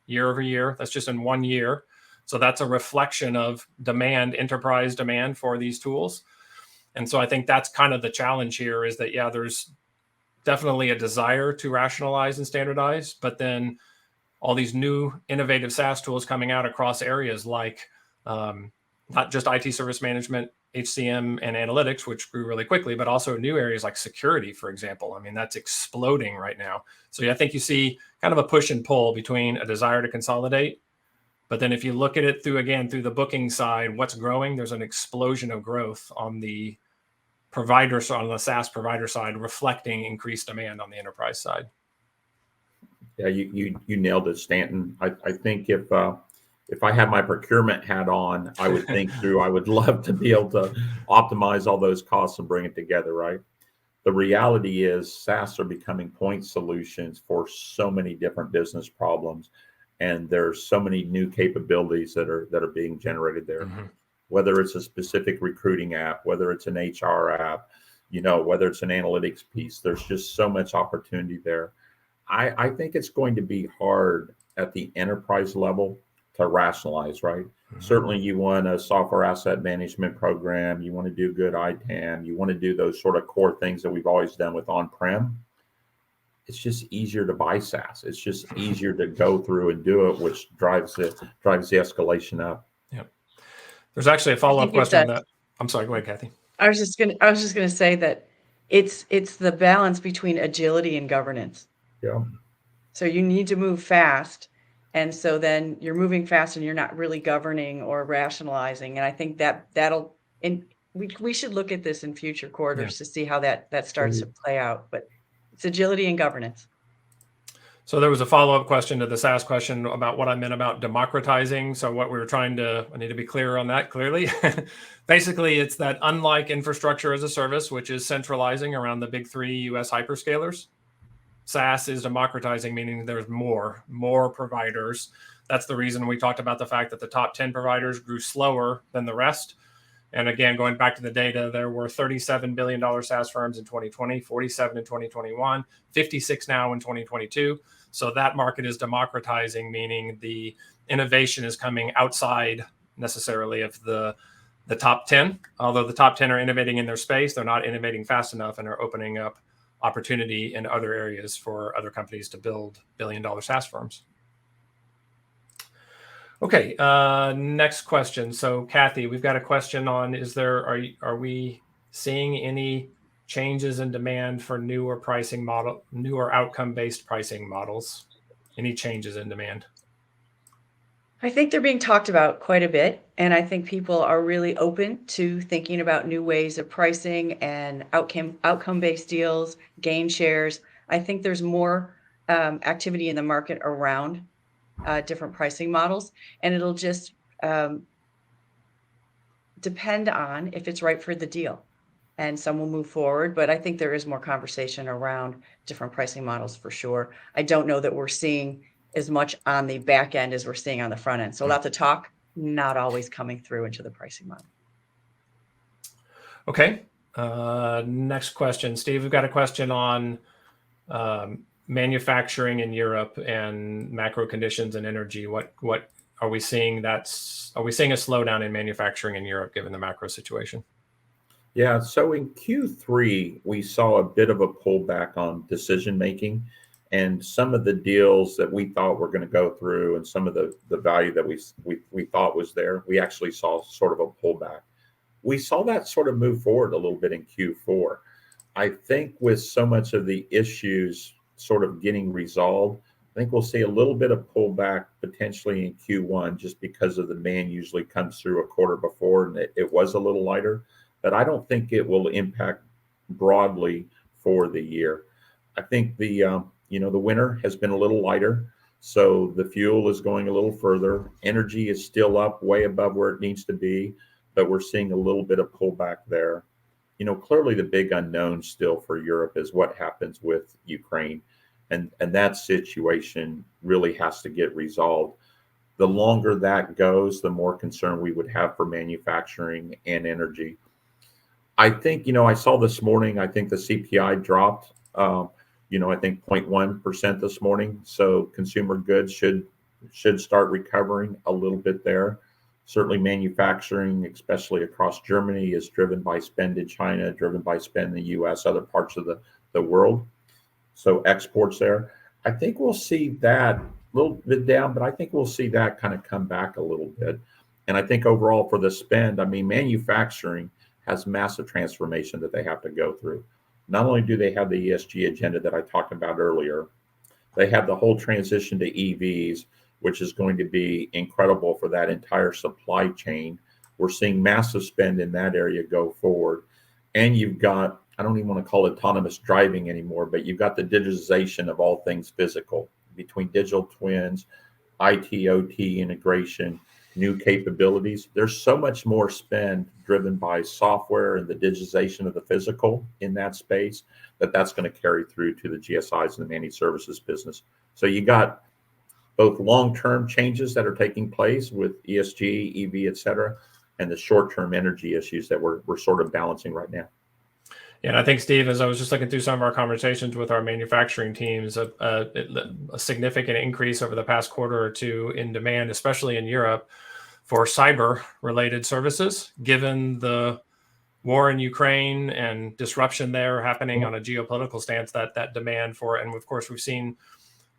year over year. That's just in 1 year. So that's a reflection of enterprise demand for these tools. And so I think that's kind of the challenge here, is that, yeah, there's definitely a desire to rationalize and standardize, but then all these new innovative SaaS tools coming out across areas like not just IT service management, HCM, and analytics, which grew really quickly, but also new areas like security, for example. I mean, that's exploding right now. So I think you see kind of a push and pull between a desire to consolidate. But then if you look at it through the booking side, what's growing, there's an explosion of growth on the SaaS provider side, reflecting increased demand on the enterprise side. Yeah, you nailed it, Stanton. I think if I had my procurement hat on, I would think through. I would love to be able to optimize all those costs and bring it together, right? The reality is SaaS are becoming point solutions for so many different business problems, and there's so many new capabilities that are being generated there. Mm-hmm. Whether it's a specific recruiting app, whether it's an HR app, whether it's an analytics piece, there's just so much opportunity there. I think it's going to be hard at the enterprise level rationalize, right? Certainly you want a software asset management program. You want to do good ITAM. You want to do those sort of core things that we've always done with on-prem. It's just easier to buy SaaS. It's just easier to go through and do it, which drives the escalation up. Yep. There's actually a follow-up question on that. I'm sorry, go ahead, Kathy. I was just gonna say that it's the balance between agility and governance. Yeah. So you need to move fast, and so then you're moving fast and you're not really governing or rationalizing. And I think that'll, and we should look at this in future quarters to see how that starts to play out. But it's agility and governance. So there was a follow-up question to the SaaS question about what I meant about democratizing. So what we were I need to be clear on that clearly. Basically, it's that unlike infrastructure as a service, which is centralizing around the big 3 US hyperscalers, SaaS is democratizing, meaning there's more providers. That's the reason we talked about the fact that the top 10 providers grew slower than the rest. And again, going back to the data, there were $37 billion SaaS firms in 2020, 47 in 2021, 56 now in 2022. So that market is democratizing, meaning the innovation is coming outside necessarily of the top 10. Although the top 10 are innovating in their space, they're not innovating fast enough and are opening up opportunity in other areas for other companies to build billion-dollar SaaS firms. Okay, next question. So Kathy, we've got a question on, are we seeing any changes in demand for newer outcome-based pricing models? Any changes in demand? I think they're being talked about quite a bit, and I think people are really open to thinking about new ways of pricing and outcome-based deals, gain shares. I think there's more activity in the market around different pricing models, and it'll just depend on if it's right for the deal, and some will move forward. But I think there is more conversation around different pricing models for sure. I don't know that we're seeing as much on the back end as we're seeing on the front end. So lots of talk, not always coming through into the pricing model. Okay. Next question, Steve. We've got a question on manufacturing in Europe and macro conditions and energy. What are we seeing? Are we seeing a slowdown in manufacturing in Europe given the macro situation? Yeah. So in Q3, we saw a bit of a pullback on decision making. And some of the deals that we thought were going to go through and some of the value that we thought was there, we actually saw sort of a pullback. We saw that sort of move forward a little bit in Q4. I think with so much of the issues sort of getting resolved, I think we'll see a little bit of pullback potentially in Q1 just because of the demand usually comes through a quarter before and it was a little lighter. But I don't think it will impact broadly for the year. I think the winter has been a little lighter, so the fuel is going a little further. Energy is still up way above where it needs to be, but we're seeing a little bit of pullback there. Clearly the big unknown still for Europe is what happens with Ukraine, and that situation really has to get resolved. The longer that goes, the more concern we would have for manufacturing and energy. I think, I saw this morning, I think the CPI dropped. I think 0.1% this morning. So consumer goods should start recovering a little bit there. Certainly manufacturing, especially across Germany, is driven by spend in China, driven by spend in the US, other parts of the world. So exports there. I think we'll see that a little bit down, but I think we'll see that kind of come back a little bit. And I think overall for the spend, manufacturing has massive transformation that they have to go through. Not only do they have the ESG agenda that I talked about earlier, they have the whole transition to EVs, which is going to be incredible for that entire supply chain. We're seeing massive spend in that area go forward. And you've got, I don't even want to call it autonomous driving anymore, but you've got the digitization of all things physical between digital twins, IT, OT integration, new capabilities. There's so much more spend driven by software and the digitization of the physical in that space that's going to carry through to the GSIs and the managed services business. So you got both long-term changes that are taking place with ESG, EV, et cetera, and the short-term energy issues that we're sort of balancing right now. Yeah, and I think, Steve, as I was just looking through some of our conversations with our manufacturing teams, a significant increase over the past quarter or two in demand, especially in Europe, for cyber-related services, given the war in Ukraine and disruption there happening on a geopolitical stance, that demand for it. And of course, we've seen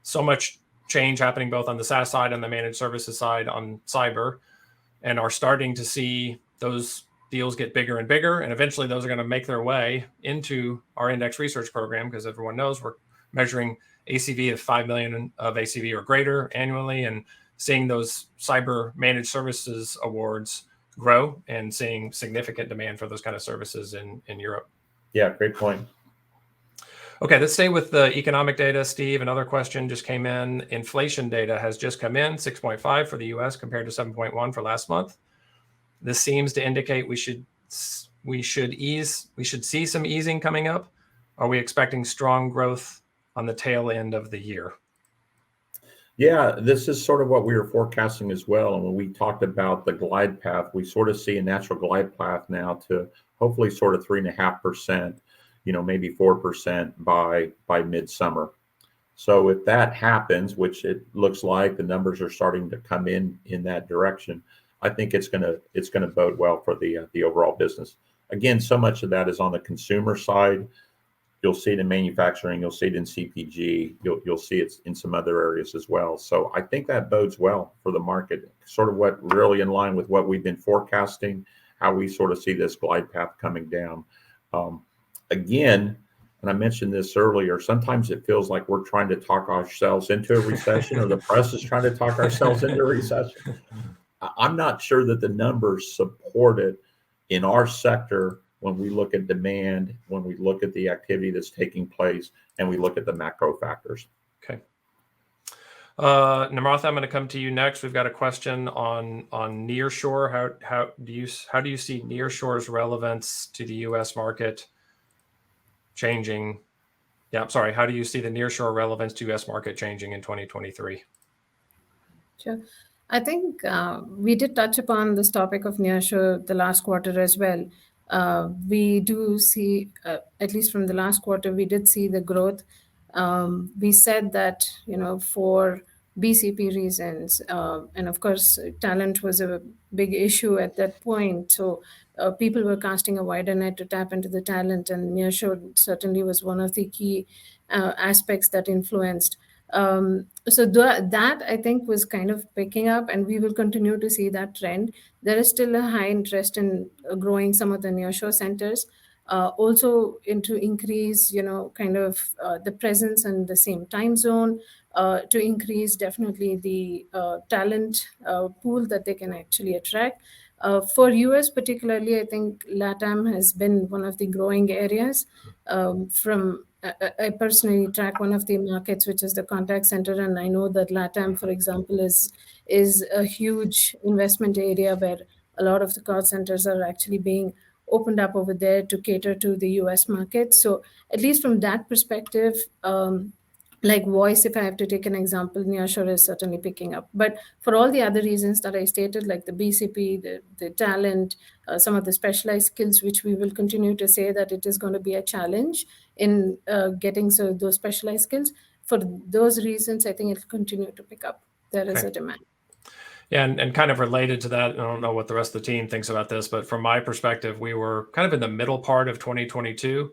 so much change happening both on the SaaS side and the managed services side on cyber, and are starting to see those deals get bigger and bigger. And eventually those are going to make their way into our index research program, because everyone knows we're measuring ACV of 5 million of ACV or greater annually, and seeing those cyber managed services awards grow and seeing significant demand for those kind of services in Europe. Yeah, great point. Okay, let's stay with the economic data. Steve, another question just came in. Inflation data has just come in, 6.5 for the US compared to 7.1 for last month. This seems to indicate we should see some easing coming up. Are we expecting strong growth on the tail end of the year? Yeah, this is sort of what we were forecasting as well. And when we talked about the glide path, we sort of see a natural glide path now to hopefully sort of 3.5%, maybe 4% by midsummer. So if that happens, which it looks like the numbers are starting to come in that direction, I think it's gonna bode well for the overall business. Again, so much of that is on the consumer side. You'll see it in manufacturing, you'll see it in CPG, you'll see it in some other areas as well. So I think that bodes well for the market, sort of what really in line with what we've been forecasting, how we sort of see this glide path coming down. Again, and I mentioned this earlier, sometimes it feels like we're trying to talk ourselves into a recession, or the press is trying to talk ourselves into a recession. I'm not sure that the numbers support it in our sector when we look at demand, when we look at the activity that's taking place, and we look at the macro factors. Okay. Namratha, I'm going to come to you next. We've got a question on nearshore. How do you see nearshore's relevance to the U.S. market changing? Yeah, I'm sorry. How do you see the nearshore relevance to U.S. market changing in 2023? Sure. I think we did touch upon this topic of nearshore the last quarter as well. We do see, at least from the last quarter, we did see the growth. We said that, for BCP reasons, and of course, talent was a big issue at that point. So people were casting a wider net to tap into the talent, and nearshore certainly was one of the key aspects that influenced. So that I think was kind of picking up, and we will continue to see that trend. There is still a high interest in growing some of the nearshore centers, also to increase, the presence in the same time zone, to increase definitely the talent pool that they can actually attract. For US particularly, I think LATAM has been one of the growing areas. I personally track one of the markets, which is the contact center, and I know that LATAM, for example, is a huge investment area where a lot of the call centers are actually being opened up over there to cater to the US market. So at least from that perspective, like voice, if I have to take an example, nearshore is certainly picking up. But for all the other reasons that I stated, like the BCP, the talent, some of the specialized skills, which we will continue to say that it is going to be a challenge in getting those specialized skills. For those reasons, I think it'll continue to pick up. There is a demand. Yeah, and kind of related to that, I don't know what the rest of the team thinks about this, but from my perspective, we were kind of in the middle part of 2022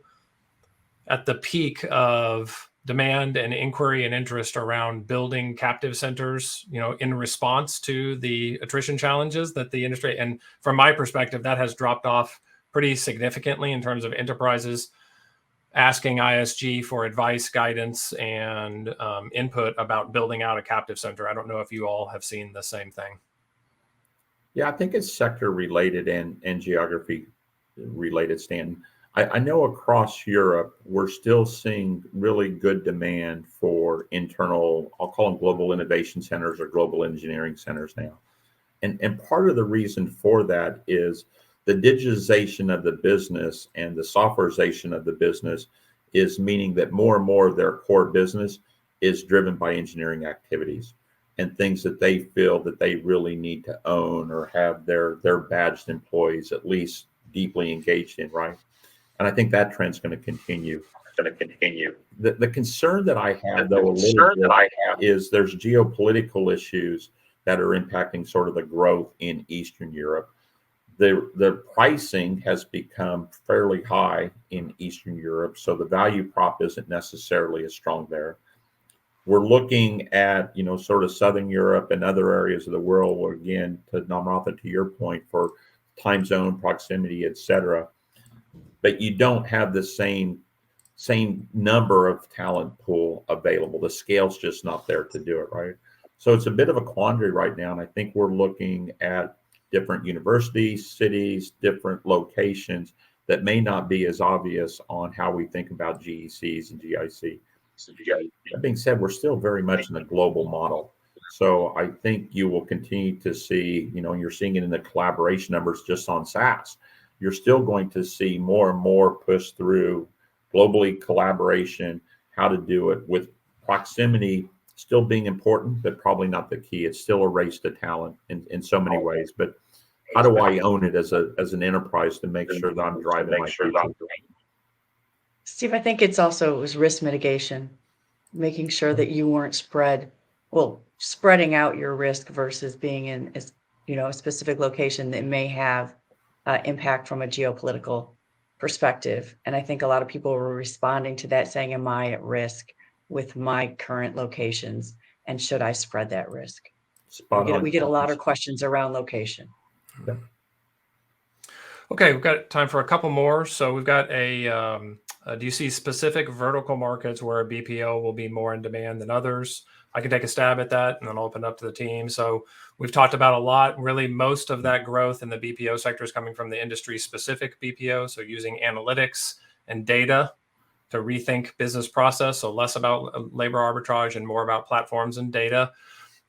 at the peak of demand and inquiry and interest around building captive centers, in response to the attrition challenges that the industry, and from my perspective, that has dropped off pretty significantly in terms of enterprises asking ISG for advice, guidance, and input about building out a captive center. I don't know if you all have seen the same thing. Yeah, I think it's sector related and geography related, Stan. I know across Europe, we're still seeing really good demand for internal, I'll call them global innovation centers or global engineering centers now. And part of the reason for that is the digitization of the business and the softwareization of the business is meaning that more and more of their core business is driven by engineering activities and things that they feel that they really need to own or have their badged employees at least deeply engaged in, right? And I think that trend's going to continue. The concern that I have, though, a little bit is there's geopolitical issues that are impacting sort of the growth in Eastern Europe. The pricing has become fairly high in Eastern Europe, so the value prop isn't necessarily as strong there. We're looking at, sort of Southern Europe and other areas of the world, where, again, to Namratha, to your point, for time zone, proximity, et cetera, but you don't have the same number of talent pool available. The scale's just not there to do it, right? So it's a bit of a quandary right now, and I think we're looking at different universities, cities, different locations that may not be as obvious on how we think about GECs and GIC. That being said, we're still very much in the global model. So I think you will continue to see, you're seeing it in the collaboration numbers just on SaaS. You're still going to see more and more push through globally collaboration, how to do it with proximity still being important, but probably not the key. It's still a race to talent in so many ways. But how do I own it as an enterprise to make sure that I'm driving my future? Steve, I think it was risk mitigation, making sure that you weren't spreading out your risk versus being in a specific location that may have impact from a geopolitical perspective. And I think a lot of people were responding to that saying, am I at risk with my current locations? And should I spread that risk? We get a lot of questions around location. Yeah. Okay, we've got time for a couple more. So we've got do you see specific vertical markets where a BPO will be more in demand than others? I can take a stab at that and then I'll open up to the team. So we've talked about a lot, really most of that growth in the BPO sector is coming from the industry specific BPO. So using analytics and data to rethink business process. So less about labor arbitrage and more about platforms and data.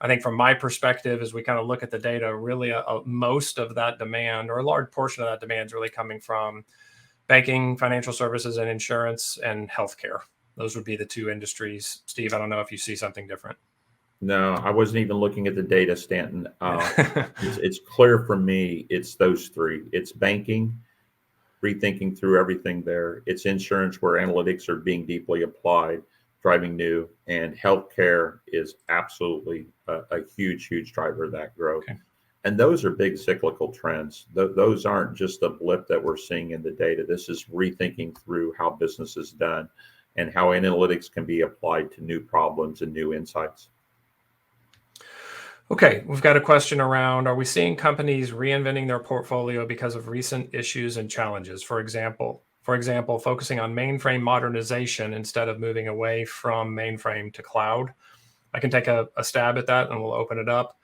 I think from my perspective, as we kind of look at the data, really most of that demand, or a large portion of that demand, is really coming from banking, financial services, and insurance and healthcare. Those would be the two industries. Steve, I don't know if you see something different. No, I wasn't even looking at the data, Stanton. It's clear for me, it's those three. It's banking, rethinking through everything there. It's insurance, where analytics are being deeply applied, driving new, and healthcare is absolutely a huge, huge driver of that growth. Okay. And those are big cyclical trends. Those aren't just a blip that we're seeing in the data. This is rethinking through how business is done and how analytics can be applied to new problems and new insights. Okay, we've got a question around, are we seeing companies reinventing their portfolio because of recent issues and challenges? For example, focusing on mainframe modernization instead of moving away from mainframe to cloud. I can take a stab at that and we'll open it up.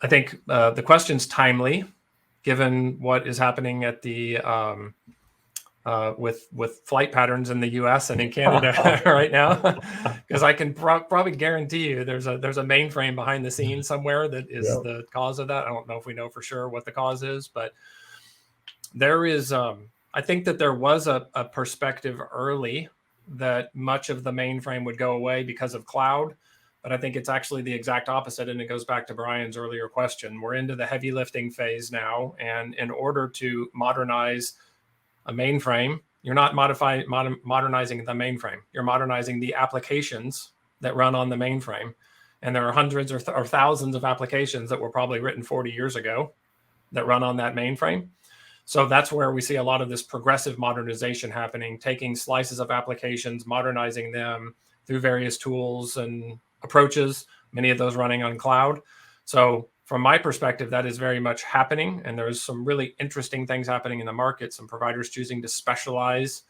I think the question's timely, given what is happening at the with flight patterns in the U.S. and in Canada right now, because I can probably guarantee you there's a mainframe behind the scenes somewhere that is the cause of that. I don't know if we know for sure what the cause is, but there is. I think that there was a perspective early that much of the mainframe would go away because of cloud. But I think it's actually the exact opposite. And it goes back to Brian's earlier question. We're into the heavy lifting phase now. And in order to modernize a mainframe, you're not modernizing the mainframe. You're modernizing the applications that run on the mainframe. And there are hundreds or thousands of applications that were probably written 40 years ago that run on that mainframe. So that's where we see a lot of this progressive modernization happening, taking slices of applications, modernizing them through various tools and approaches, many of those running on cloud. So from my perspective, that is very much happening. And there's some really interesting things happening in the market, some providers choosing to specialize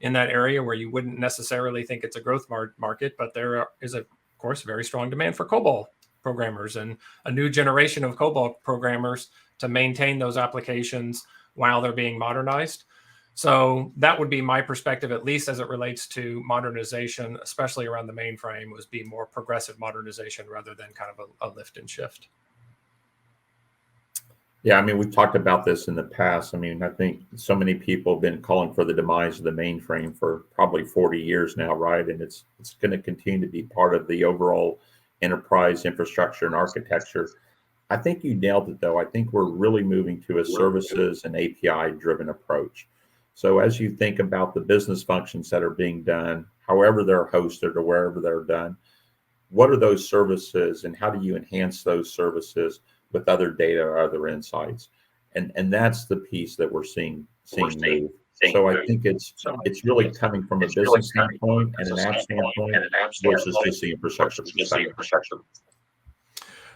in that area where you wouldn't necessarily think it's a growth market, but there is, of course, very strong demand for COBOL programmers and a new generation of COBOL programmers to maintain those applications while they're being modernized. So that would be my perspective, at least as it relates to modernization, especially around the mainframe, was be more progressive modernization rather than kind of a lift and shift. Yeah, I mean, we've talked about this in the past. I mean, I think so many people have been calling for the demise of the mainframe for probably 40 years now, right? And it's going to continue to be part of the overall enterprise infrastructure and architecture. I think you nailed it, though. I think we're really moving to a services and API-driven approach. So as you think about the business functions that are being done, however they're hosted or wherever they're done, what are those services and how do you enhance those services with other data or other insights? And that's the piece that we're seeing move. So I think it's really coming from a business standpoint and an app standpoint versus just the infrastructure perspective.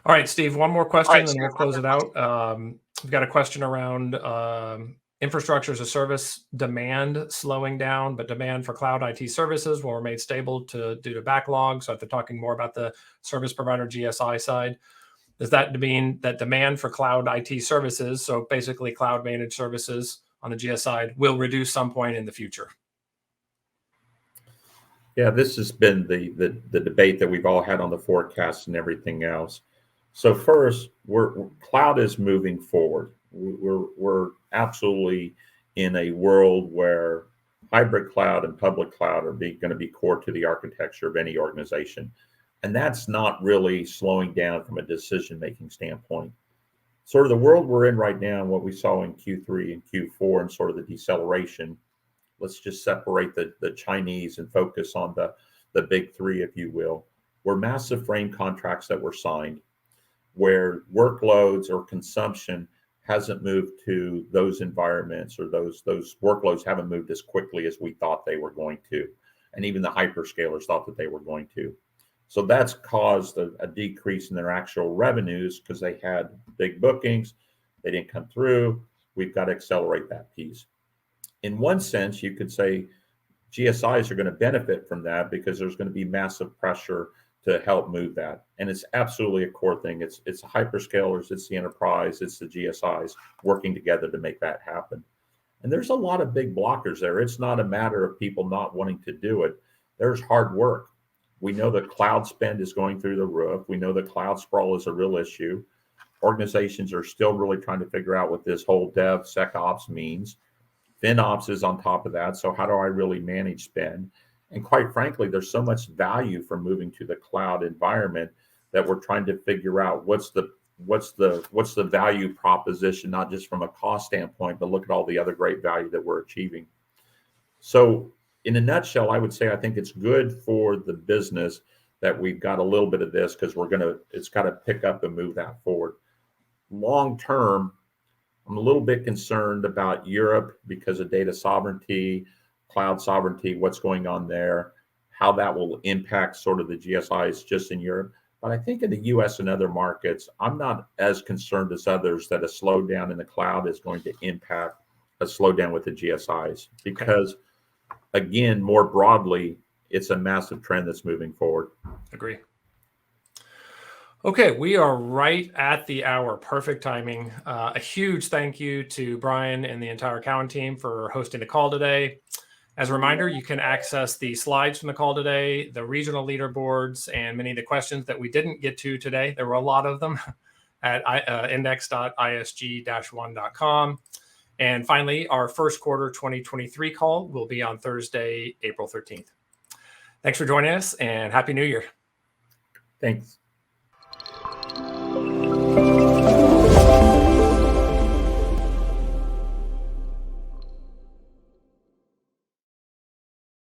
All right, Steve, one more question and we'll close it out. We've got a question around infrastructure as a service demand slowing down, but demand for cloud IT services will remain stable due to backlog. So if they're talking more about the service provider GSI side, does that mean that demand for cloud IT services, so basically cloud managed services on the GS side, will reduce some point in the future? Yeah, this has been the debate that we've all had on the forecast and everything else. So first, cloud is moving forward. We're absolutely in a world where hybrid cloud and public cloud are going to be core to the architecture of any organization. And that's not really slowing down from a decision-making standpoint. Sort of the world we're in right now, and what we saw in Q3 and Q4 and sort of the deceleration, let's just separate the Chinese and focus on the big three, if you will, were massive frame contracts that were signed, where workloads or consumption hasn't moved to those environments, or those workloads haven't moved as quickly as we thought they were going to. And even the hyperscalers thought that they were going to. So that's caused a decrease in their actual revenues because they had big bookings. They didn't come through. We've got to accelerate that piece. In one sense, you could say GSIs are going to benefit from that because there's going to be massive pressure to help move that. And it's absolutely a core thing. It's the hyperscalers, it's the enterprise, it's the GSIs working together to make that happen. And there's a lot of big blockers there. It's not a matter of people not wanting to do it. There's hard work. We know that cloud spend is going through the roof. We know that cloud sprawl is a real issue. Organizations are still really trying to figure out what this whole DevSecOps means. FinOps is on top of that. So how do I really manage spend? And quite frankly, there's so much value from moving to the cloud environment that we're trying to figure out what's the value proposition, not just from a cost standpoint, but look at all the other great value that we're achieving. So in a nutshell, I would say I think it's good for the business that we've got a little bit of this because it's got to pick up and move that forward. Long term, I'm a little bit concerned about Europe because of data sovereignty, cloud sovereignty, what's going on there, how that will impact sort of the GSIs just in Europe. But I think in the US and other markets, I'm not as concerned as others that a slowdown in the cloud is going to impact a slowdown with the GSIs because, again, more broadly, it's a massive trend that's moving forward. Agree. Okay, we are right at the hour. Perfect timing. A huge thank you to Brian and the entire Cowen team for hosting the call today. As a reminder, you can access the slides from the call today, the regional leaderboards, and many of the questions that we didn't get to today. There were a lot of them at index.isg-1.com. And finally, our first quarter 2023 call will be on Thursday, April 13th. Thanks for joining us and Happy New Year. Thanks.